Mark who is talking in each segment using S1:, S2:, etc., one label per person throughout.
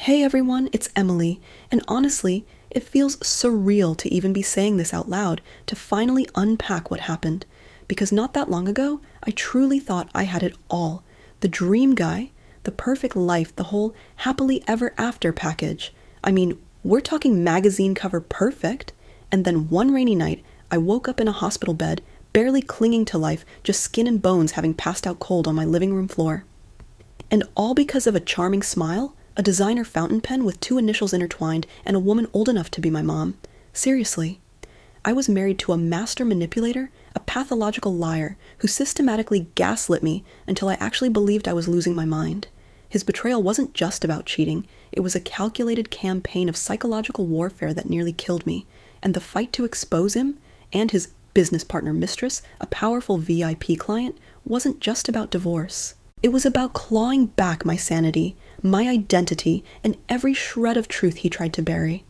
S1: Hey everyone, it's Emily, and honestly, it feels surreal to even be saying this out loud, to finally unpack what happened. Because not that long ago, I truly thought I had it all. The dream guy, the perfect life, the whole happily ever after package. I mean, we're talking magazine cover perfect. And then one rainy night, I woke up in a hospital bed, barely clinging to life, just skin and bones having passed out cold on my living room floor. And all because of a charming smile, a designer fountain pen with 2 initials intertwined, and a woman old enough to be my mom. Seriously. I was married to a master manipulator, a pathological liar, who systematically gaslit me until I actually believed I was losing my mind. His betrayal wasn't just about cheating, it was a calculated campaign of psychological warfare that nearly killed me, and the fight to expose him, and his business partner Mistress, a powerful VIP client, wasn't just about divorce. It was about clawing back my sanity, my identity, and every shred of truth he tried to bury.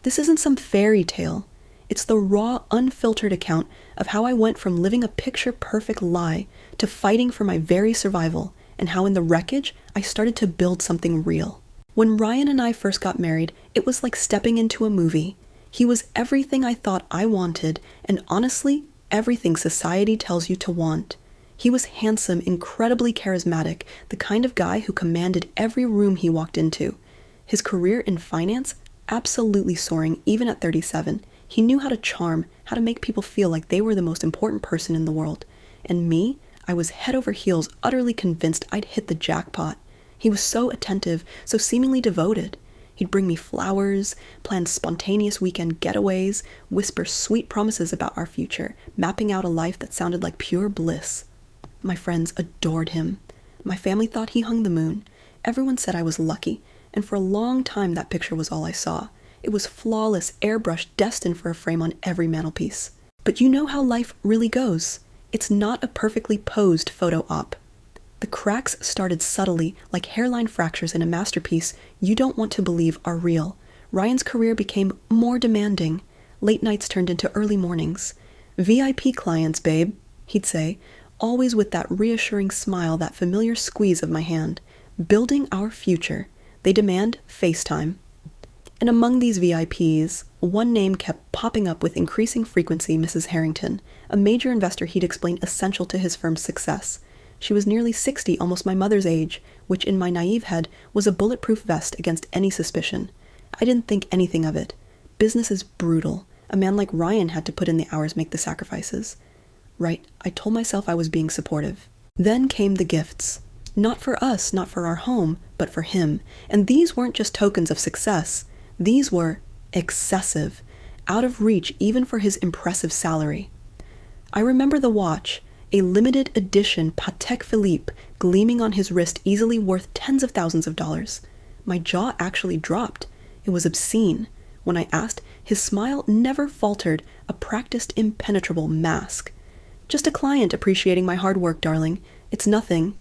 S1: This isn't some fairy tale. It's the raw, unfiltered account of how I went from living a picture-perfect lie to fighting for my very survival, and how in the wreckage, I started to build something real. When Ryan and I first got married, it was like stepping into a movie. He was everything I thought I wanted, and honestly, everything society tells you to want. He was handsome, incredibly charismatic, the kind of guy who commanded every room he walked into. His career in finance, absolutely soaring even at 37. He knew how to charm, how to make people feel like they were the most important person in the world. And me, I was head over heels, utterly convinced I'd hit the jackpot. He was so attentive, so seemingly devoted. He'd bring me flowers, plan spontaneous weekend getaways, whisper sweet promises about our future, mapping out a life that sounded like pure bliss. My friends adored him. My family thought he hung the moon. Everyone said I was lucky, and for a long time that picture was all I saw. It was flawless, airbrushed, destined for a frame on every mantelpiece. But you know how life really goes. It's not a perfectly posed photo op. The cracks started subtly, like hairline fractures in a masterpiece you don't want to believe are real. Ryan's career became more demanding. Late nights turned into early mornings. VIP clients, babe, he'd say, always with that reassuring smile, that familiar squeeze of my hand. Building our future. They demand FaceTime. And among these VIPs, one name kept popping up with increasing frequency: Mrs. Harrington, a major investor he'd explained essential to his firm's success. She was nearly 60, almost my mother's age, which in my naive head was a bulletproof vest against any suspicion. I didn't think anything of it. Business is brutal. A man like Ryan had to put in the hours, make the sacrifices. Right, I told myself I was being supportive. Then came the gifts. Not for us, not for our home, but for him. And these weren't just tokens of success. These were excessive, out of reach even for his impressive salary. I remember the watch, a limited edition Patek Philippe gleaming on his wrist, easily worth tens of thousands of dollars. My jaw actually dropped. It was obscene. When I asked, his smile never faltered, a practiced, impenetrable mask. Just a client appreciating my hard work, darling. It's nothing.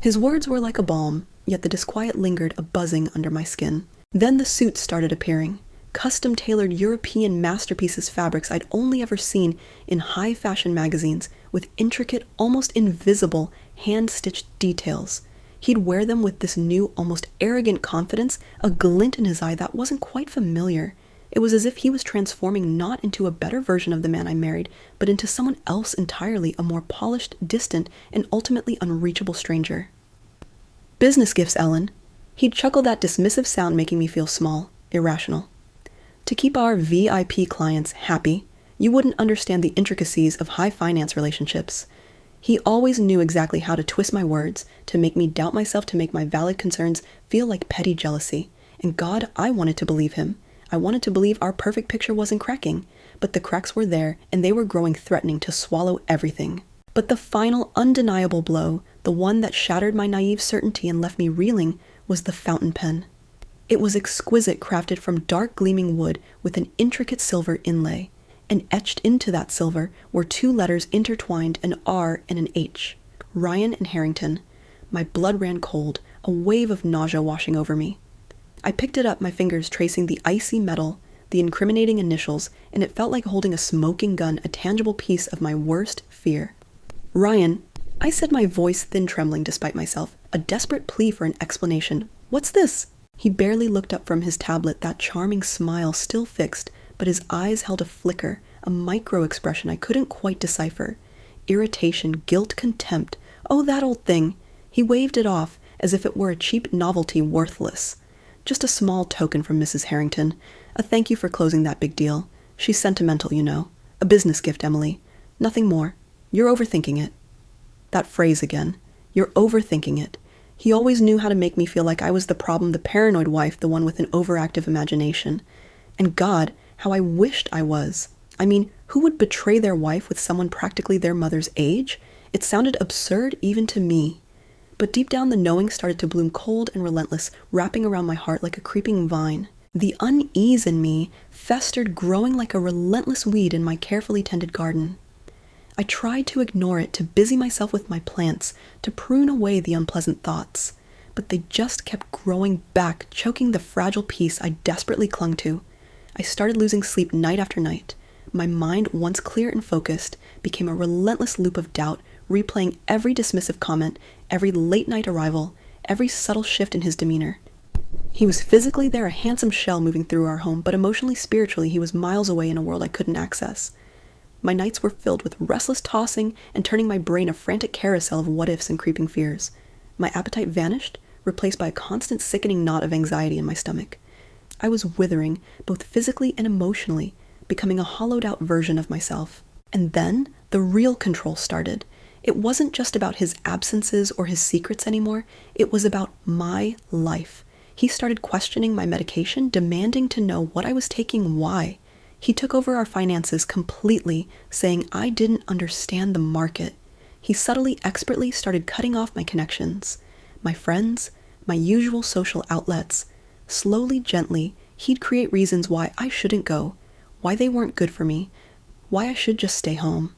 S1: His words were like a balm, yet the disquiet lingered, a buzzing under my skin. Then the suits started appearing. Custom-tailored European masterpieces, fabrics I'd only ever seen in high-fashion magazines, with intricate, almost invisible, hand-stitched details. He'd wear them with this new, almost arrogant confidence, a glint in his eye that wasn't quite familiar. It was as if he was transforming not into a better version of the man I married, but into someone else entirely, a more polished, distant, and ultimately unreachable stranger. Business gifts, Ellen. He'd chuckle, that dismissive sound making me feel small, irrational. To keep our VIP clients happy, you wouldn't understand the intricacies of high finance relationships. He always knew exactly how to twist my words, to make me doubt myself, to make my valid concerns feel like petty jealousy. And God, I wanted to believe him. I wanted to believe our perfect picture wasn't cracking, but the cracks were there, and they were growing, threatening to swallow everything. But the final, undeniable blow, the one that shattered my naive certainty and left me reeling, was the fountain pen. It was exquisite, crafted from dark gleaming wood with an intricate silver inlay, and etched into that silver were 2 letters intertwined, an R and an H. Ryan and Harrington. My blood ran cold, a wave of nausea washing over me. I picked it up, my fingers tracing the icy metal, the incriminating initials, and it felt like holding a smoking gun, a tangible piece of my worst fear. Ryan, I said, my voice thin trembling despite myself, a desperate plea for an explanation. What's this? He barely looked up from his tablet, that charming smile still fixed, but his eyes held a flicker, a micro-expression I couldn't quite decipher. Irritation, guilt, contempt. Oh, that old thing. He waved it off, as if it were a cheap novelty worthless. Just a small token from Mrs. Harrington. A thank you for closing that big deal. She's sentimental, you know. A business gift, Emily. Nothing more. You're overthinking it. That phrase again. You're overthinking it. He always knew how to make me feel like I was the problem, the paranoid wife, the one with an overactive imagination. And God, how I wished I was. I mean, who would betray their wife with someone practically their mother's age? It sounded absurd even to me. But deep down the knowing started to bloom cold and relentless, wrapping around my heart like a creeping vine. The unease in me festered, growing like a relentless weed in my carefully tended garden. I tried to ignore it, to busy myself with my plants, to prune away the unpleasant thoughts. But they just kept growing back, choking the fragile peace I desperately clung to. I started losing sleep night after night. My mind, once clear and focused, became a relentless loop of doubt, replaying every dismissive comment, every late-night arrival, every subtle shift in his demeanor. He was physically there, a handsome shell moving through our home, but emotionally, spiritually, he was miles away in a world I couldn't access. My nights were filled with restless tossing and turning my brain a frantic carousel of what-ifs and creeping fears. My appetite vanished, replaced by a constant sickening knot of anxiety in my stomach. I was withering, both physically and emotionally, becoming a hollowed-out version of myself. And then, the real control started. It wasn't just about his absences or his secrets anymore, it was about my life. He started questioning my medication, demanding to know what I was taking, why. He took over our finances completely, saying I didn't understand the market. He subtly, expertly started cutting off my connections, my friends, my usual social outlets. Slowly, gently, he'd create reasons why I shouldn't go, why they weren't good for me, why I should just stay home.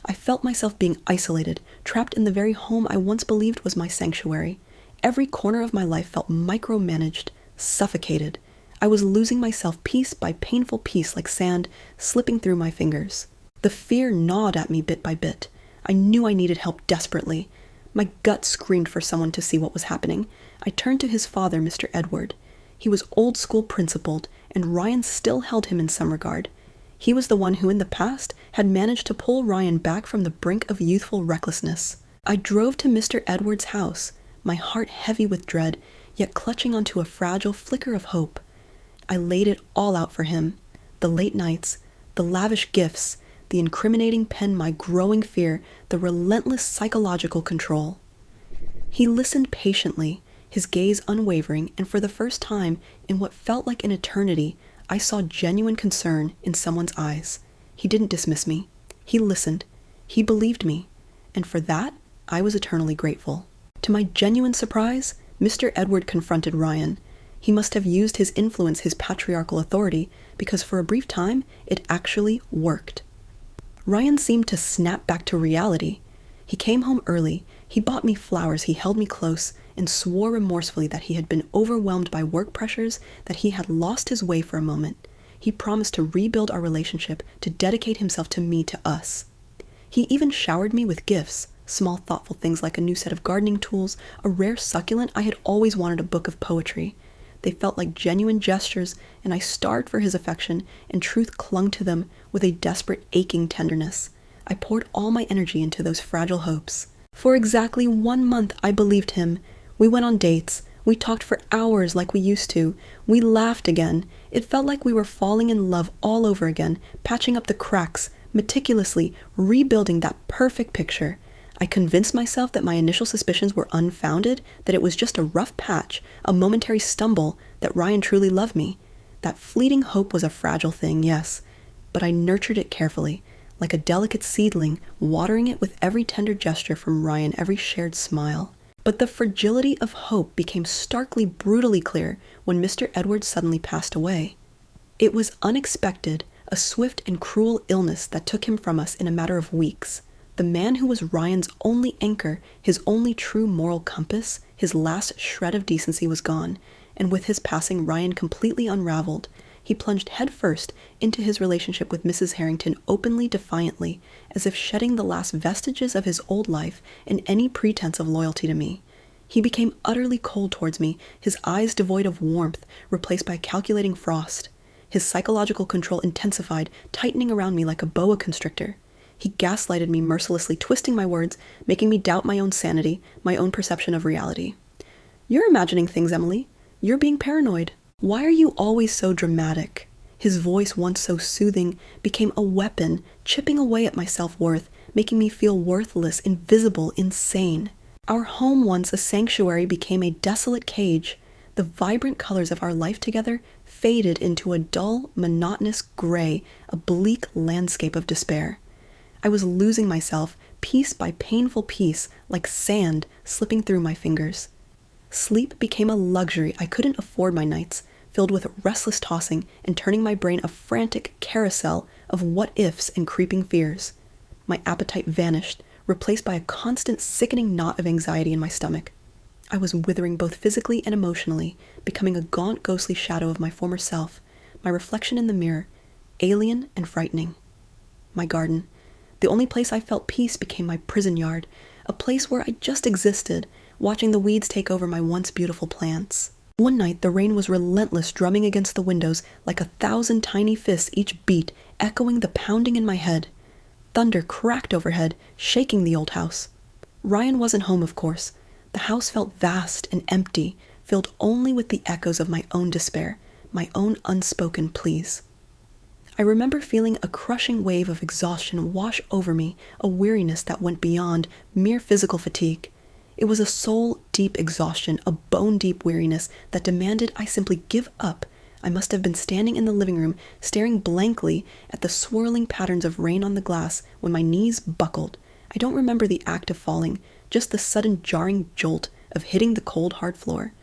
S1: I felt myself being isolated, trapped in the very home I once believed was my sanctuary. Every corner of my life felt micromanaged, suffocated. I was losing myself piece by painful piece, like sand slipping through my fingers. The fear gnawed at me bit by bit. I knew I needed help desperately. My gut screamed for someone to see what was happening. I turned to his father, Mr. Edward. He was old-school principled, and Ryan still held him in some regard. He was the one who in the past had managed to pull Ryan back from the brink of youthful recklessness. I drove to Mr. Edward's house, my heart heavy with dread, yet clutching onto a fragile flicker of hope. I laid it all out for him. The late nights, the lavish gifts, the incriminating pen, my growing fear, the relentless psychological control. He listened patiently, his gaze unwavering, and for the first time, in what felt like an eternity, I saw genuine concern in someone's eyes. He didn't dismiss me. He listened. He believed me. And for that, I was eternally grateful. To my genuine surprise, Mr. Edward confronted Ryan. He must have used his influence, his patriarchal authority, because for a brief time, it actually worked. Ryan seemed to snap back to reality. He came home early, he bought me flowers, he held me close, and swore remorsefully that he had been overwhelmed by work pressures, that he had lost his way for a moment. He promised to rebuild our relationship, to dedicate himself to me, to us. He even showered me with gifts, small thoughtful things like a new set of gardening tools, a rare succulent. I had always wanted a book of poetry. They felt like genuine gestures, and I starved for his affection, and truth clung to them with a desperate, aching tenderness. I poured all my energy into those fragile hopes. For exactly 1 month, I believed him. We went on dates. We talked for hours like we used to. We laughed again. It felt like we were falling in love all over again, patching up the cracks, meticulously rebuilding that perfect picture. I convinced myself that my initial suspicions were unfounded, that it was just a rough patch, a momentary stumble, that Ryan truly loved me. That fleeting hope was a fragile thing, yes, but I nurtured it carefully, like a delicate seedling, watering it with every tender gesture from Ryan, every shared smile. But the fragility of hope became starkly, brutally clear when Mr. Edwards suddenly passed away. It was unexpected, a swift and cruel illness that took him from us in a matter of weeks. The man who was Ryan's only anchor, his only true moral compass, his last shred of decency was gone, and with his passing, Ryan completely unraveled. He plunged headfirst into his relationship with Mrs. Harrington openly, defiantly, as if shedding the last vestiges of his old life and any pretense of loyalty to me. He became utterly cold towards me, his eyes devoid of warmth, replaced by calculating frost. His psychological control intensified, tightening around me like a boa constrictor. He gaslighted me mercilessly, twisting my words, making me doubt my own sanity, my own perception of reality. "You're imagining things, Emily. You're being paranoid. Why are you always so dramatic?" His voice, once so soothing, became a weapon, chipping away at my self-worth, making me feel worthless, invisible, insane. Our home, once a sanctuary, became a desolate cage. The vibrant colors of our life together faded into a dull, monotonous gray, a bleak landscape of despair. I was losing myself, piece by painful piece, like sand slipping through my fingers. Sleep became a luxury I couldn't afford my nights, filled with restless tossing and turning my brain a frantic carousel of what-ifs and creeping fears. My appetite vanished, replaced by a constant sickening knot of anxiety in my stomach. I was withering both physically and emotionally, becoming a gaunt, ghostly shadow of my former self, my reflection in the mirror, alien and frightening. My garden. The only place I felt peace became my prison yard, a place where I just existed, watching the weeds take over my once beautiful plants. One night, the rain was relentless, drumming against the windows like 1,000 tiny fists each beat, echoing the pounding in my head. Thunder cracked overhead, shaking the old house. Ryan wasn't home, of course. The house felt vast and empty, filled only with the echoes of my own despair, my own unspoken pleas. I remember feeling a crushing wave of exhaustion wash over me, a weariness that went beyond mere physical fatigue. It was a soul-deep exhaustion, a bone-deep weariness that demanded I simply give up. I must have been standing in the living room, staring blankly at the swirling patterns of rain on the glass when my knees buckled. I don't remember the act of falling, just the sudden jarring jolt of hitting the cold, hard floor.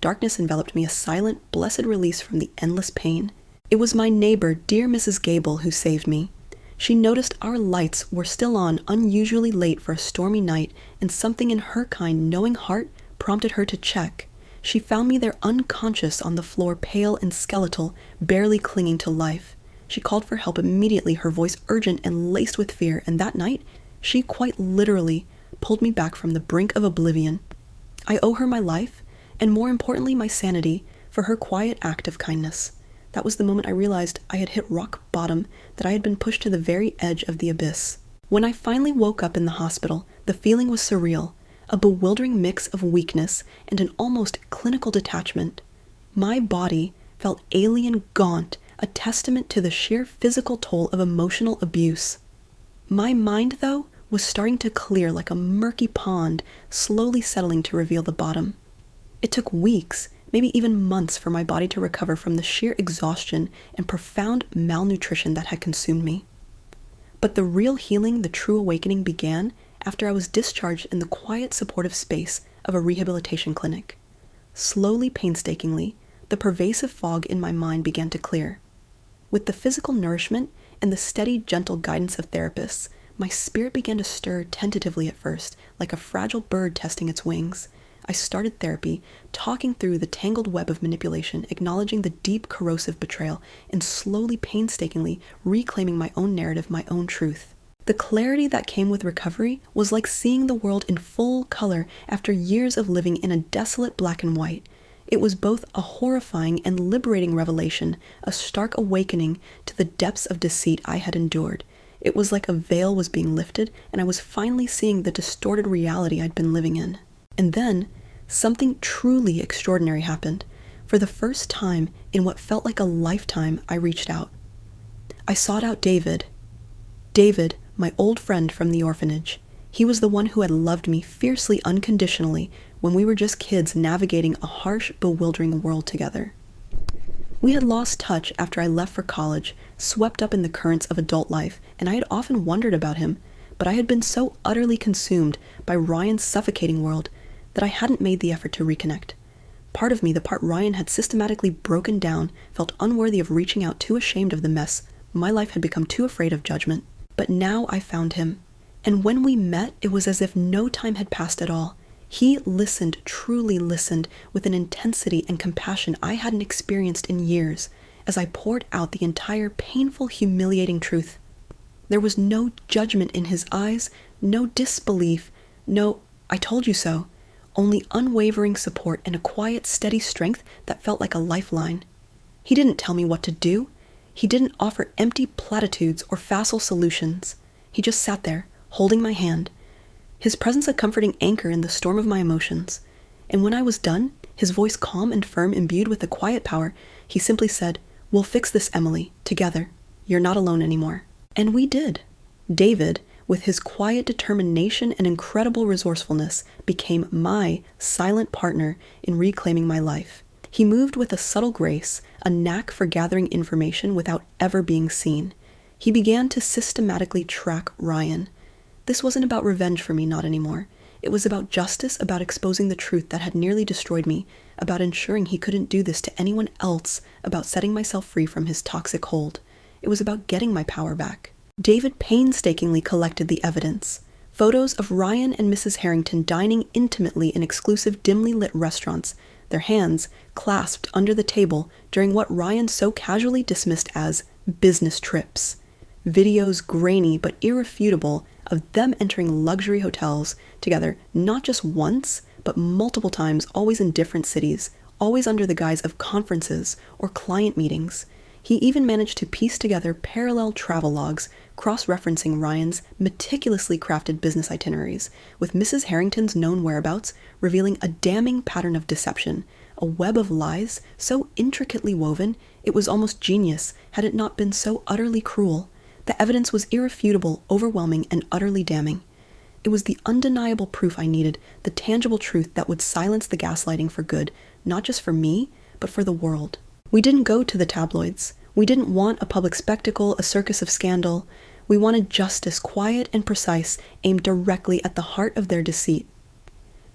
S1: Darkness enveloped me, a silent, blessed release from the endless pain. It was my neighbor, dear Mrs. Gable, who saved me. She noticed our lights were still on unusually late for a stormy night, and something in her kind, knowing heart prompted her to check. She found me there unconscious on the floor, pale and skeletal, barely clinging to life. She called for help immediately, her voice urgent and laced with fear, and that night, she quite literally pulled me back from the brink of oblivion. I owe her my life, and more importantly my sanity, for her quiet act of kindness. That was the moment I realized I had hit rock bottom, that I had been pushed to the very edge of the abyss. When I finally woke up in the hospital, the feeling was surreal, a bewildering mix of weakness and an almost clinical detachment. My body felt alien gaunt, a testament to the sheer physical toll of emotional abuse. My mind, though, was starting to clear like a murky pond, slowly settling to reveal the bottom. It took weeks, maybe even months, for my body to recover from the sheer exhaustion and profound malnutrition that had consumed me. But the real healing, the true awakening, began after I was discharged in the quiet, supportive space of a rehabilitation clinic. Slowly, painstakingly, the pervasive fog in my mind began to clear. With the physical nourishment and the steady, gentle guidance of therapists, my spirit began to stir tentatively at first, like a fragile bird testing its wings. I started therapy, talking through the tangled web of manipulation, acknowledging the deep, corrosive betrayal, and slowly, painstakingly reclaiming my own narrative, my own truth. The clarity that came with recovery was like seeing the world in full color after years of living in a desolate black and white. It was both a horrifying and liberating revelation, a stark awakening to the depths of deceit I had endured. It was like a veil was being lifted, and I was finally seeing the distorted reality I'd been living in. And then, something truly extraordinary happened. For the first time in what felt like a lifetime, I reached out. I sought out David. David, my old friend from the orphanage. He was the one who had loved me fiercely, unconditionally, when we were just kids navigating a harsh, bewildering world together. We had lost touch after I left for college, swept up in the currents of adult life, and I had often wondered about him, but I had been so utterly consumed by Ryan's suffocating world that I hadn't made the effort to reconnect. Part of me, the part Ryan had systematically broken down, felt unworthy of reaching out, too ashamed of the mess. My life had become too afraid of judgment. But now I found him. And when we met, it was as if no time had passed at all. He listened, truly listened, with an intensity and compassion I hadn't experienced in years, as I poured out the entire painful, humiliating truth. There was no judgment in his eyes, no disbelief, no "I told you so," only unwavering support and a quiet, steady strength that felt like a lifeline. He didn't tell me what to do. He didn't offer empty platitudes or facile solutions. He just sat there, holding my hand. His presence a comforting anchor in the storm of my emotions. And when I was done, his voice calm and firm, imbued with a quiet power, he simply said, "We'll fix this, Emily, together. You're not alone anymore." And we did. David, with his quiet determination and incredible resourcefulness, became my silent partner in reclaiming my life. He moved with a subtle grace, a knack for gathering information without ever being seen. He began to systematically track Ryan. This wasn't about revenge for me, not anymore. It was about justice, about exposing the truth that had nearly destroyed me, about ensuring he couldn't do this to anyone else, about setting myself free from his toxic hold. It was about getting my power back. David painstakingly collected the evidence. Photos of Ryan and Mrs. Harrington dining intimately in exclusive, dimly lit restaurants, their hands clasped under the table during what Ryan so casually dismissed as business trips. Videos grainy but irrefutable of them entering luxury hotels together, not just once, but multiple times, always in different cities, always under the guise of conferences or client meetings. He even managed to piece together parallel travel logs, cross-referencing Ryan's meticulously crafted business itineraries, with Mrs. Harrington's known whereabouts revealing a damning pattern of deception, a web of lies so intricately woven it was almost genius had it not been so utterly cruel. The evidence was irrefutable, overwhelming, and utterly damning. It was the undeniable proof I needed, the tangible truth that would silence the gaslighting for good, not just for me, but for the world. We didn't go to the tabloids. We didn't want a public spectacle, a circus of scandal. We wanted justice, quiet and precise, aimed directly at the heart of their deceit.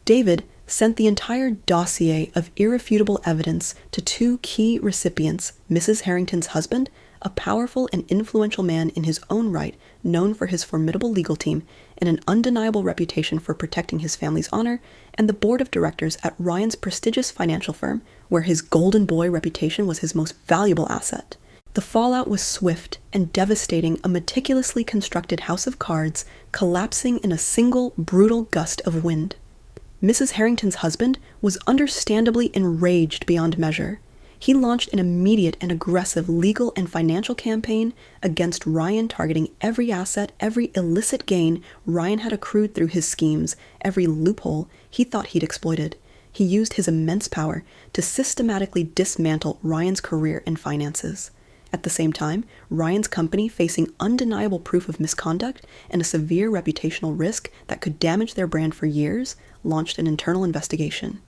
S1: David sent the entire dossier of irrefutable evidence to two key recipients, Mrs. Harrington's husband, a powerful and influential man in his own right, known for his formidable legal team and an undeniable reputation for protecting his family's honor, and the board of directors at Ryan's prestigious financial firm, where his golden boy reputation was his most valuable asset. The fallout was swift and devastating, a meticulously constructed house of cards collapsing in a single brutal gust of wind. Mrs. Harrington's husband was understandably enraged beyond measure. He launched an immediate and aggressive legal and financial campaign against Ryan, targeting every asset, every illicit gain Ryan had accrued through his schemes, every loophole he thought he'd exploited. He used his immense power to systematically dismantle Ryan's career and finances. At the same time, Ryan's company, facing undeniable proof of misconduct and a severe reputational risk that could damage their brand for years, launched an internal investigation.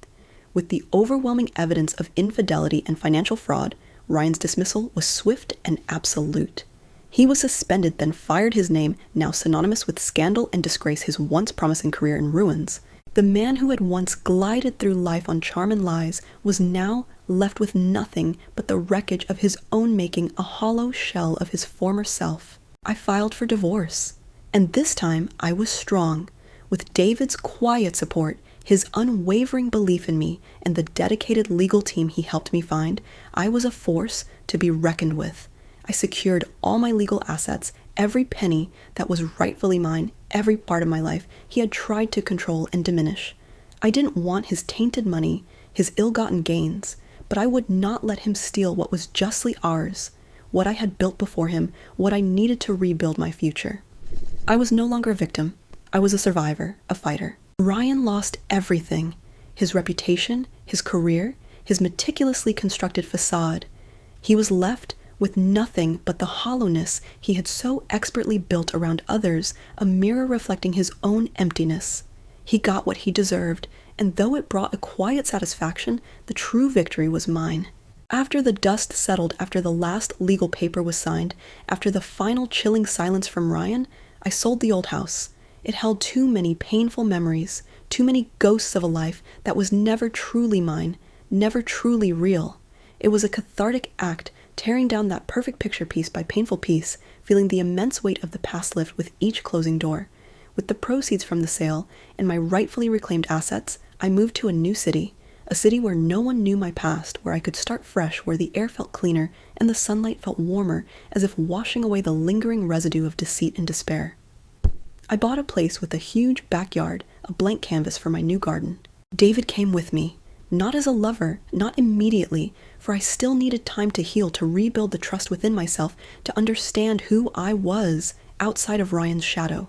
S1: With the overwhelming evidence of infidelity and financial fraud, Ryan's dismissal was swift and absolute. He was suspended, then fired, his name, now synonymous with scandal and disgrace, his once promising career in ruins. The man who had once glided through life on charm and lies was now left with nothing but the wreckage of his own making, a hollow shell of his former self. I filed for divorce, and this time I was strong. With David's quiet support, his unwavering belief in me, and the dedicated legal team he helped me find, I was a force to be reckoned with. I secured all my legal assets, every penny that was rightfully mine, every part of my life he had tried to control and diminish. I didn't want his tainted money, his ill-gotten gains, but I would not let him steal what was justly ours, what I had built before him, what I needed to rebuild my future. I was no longer a victim. I was a survivor, a fighter. Ryan lost everything: his reputation, his career, his meticulously constructed facade. He was left with nothing but the hollowness he had so expertly built around others, a mirror reflecting his own emptiness. He got what he deserved, and though it brought a quiet satisfaction, the true victory was mine. After the dust settled, after the last legal paper was signed, after the final chilling silence from Ryan, I sold the old house. It held too many painful memories, too many ghosts of a life that was never truly mine, never truly real. It was a cathartic act, tearing down that perfect picture piece by painful piece, feeling the immense weight of the past lift with each closing door. With the proceeds from the sale and my rightfully reclaimed assets, I moved to a new city, a city where no one knew my past, where I could start fresh, where the air felt cleaner and the sunlight felt warmer, as if washing away the lingering residue of deceit and despair. I bought a place with a huge backyard, a blank canvas for my new garden. David came with me, not as a lover, not immediately, for I still needed time to heal, to rebuild the trust within myself, to understand who I was outside of Ryan's shadow.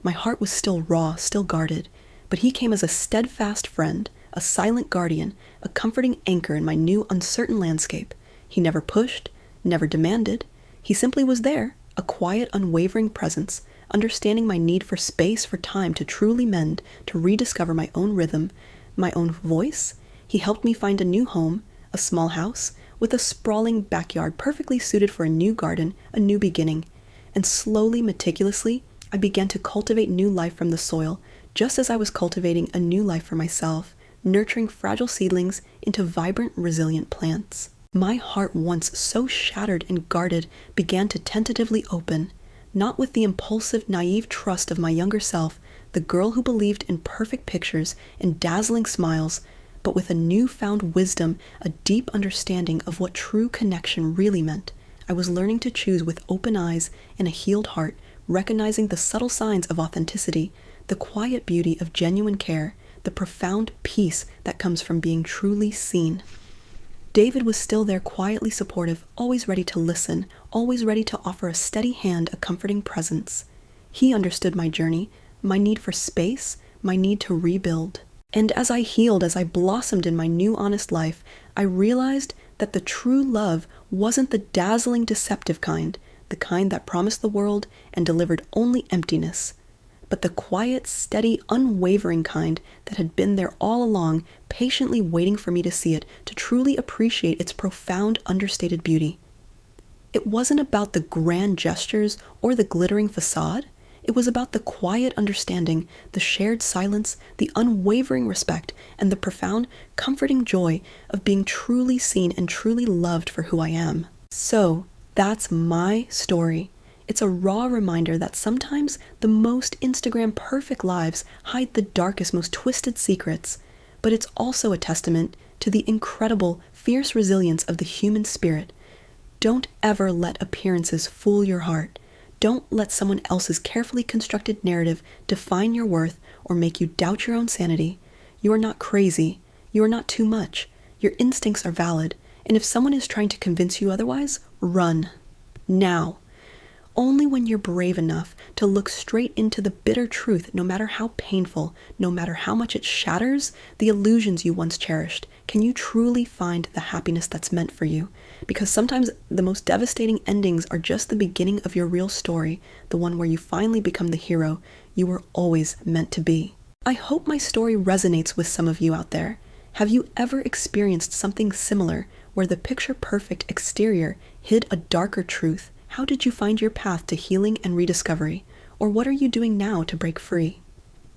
S1: My heart was still raw, still guarded, but he came as a steadfast friend, a silent guardian, a comforting anchor in my new uncertain landscape. He never pushed, never demanded. He simply was there, a quiet, unwavering presence, understanding my need for space, for time to truly mend, to rediscover my own rhythm, my own voice. He helped me find a new home, a small house, with a sprawling backyard perfectly suited for a new garden, a new beginning. And slowly, meticulously, I began to cultivate new life from the soil, just as I was cultivating a new life for myself, nurturing fragile seedlings into vibrant, resilient plants. My heart, once so shattered and guarded, began to tentatively open, not with the impulsive, naive trust of my younger self, the girl who believed in perfect pictures and dazzling smiles, but with a newfound wisdom, a deep understanding of what true connection really meant. I was learning to choose with open eyes and a healed heart, recognizing the subtle signs of authenticity, the quiet beauty of genuine care, the profound peace that comes from being truly seen. David was still there, quietly supportive, always ready to listen, always ready to offer a steady hand, a comforting presence. He understood my journey, my need for space, my need to rebuild. And as I healed, as I blossomed in my new honest life, I realized that the true love wasn't the dazzling, deceptive kind, the kind that promised the world and delivered only emptiness, but the quiet, steady, unwavering kind that had been there all along, patiently waiting for me to see it, to truly appreciate its profound, understated beauty. It wasn't about the grand gestures or the glittering facade. It was about the quiet understanding, the shared silence, the unwavering respect, and the profound, comforting joy of being truly seen and truly loved for who I am. So, that's my story. It's a raw reminder that sometimes the most Instagram perfect lives hide the darkest, most twisted secrets, but it's also a testament to the incredible, fierce resilience of the human spirit. Don't ever let appearances fool your heart. Don't let someone else's carefully constructed narrative define your worth or make you doubt your own sanity. You are not crazy. You are not too much. Your instincts are valid, and if someone is trying to convince you otherwise, run. Now. Only when you're brave enough to look straight into the bitter truth, no matter how painful, no matter how much it shatters the illusions you once cherished, can you truly find the happiness that's meant for you. Because sometimes the most devastating endings are just the beginning of your real story, the one where you finally become the hero you were always meant to be. I hope my story resonates with some of you out there. Have you ever experienced something similar, where the picture-perfect exterior hid a darker truth? How did you find your path to healing and rediscovery? Or what are you doing now to break free?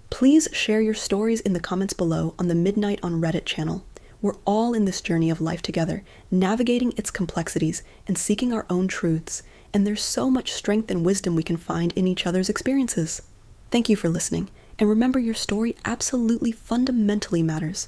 S1: Please share your stories in the comments below on the Midnight on Reddit channel. We're all in this journey of life together, navigating its complexities and seeking our own truths, and there's so much strength and wisdom we can find in each other's experiences. Thank you for listening, and remember, your story absolutely fundamentally matters.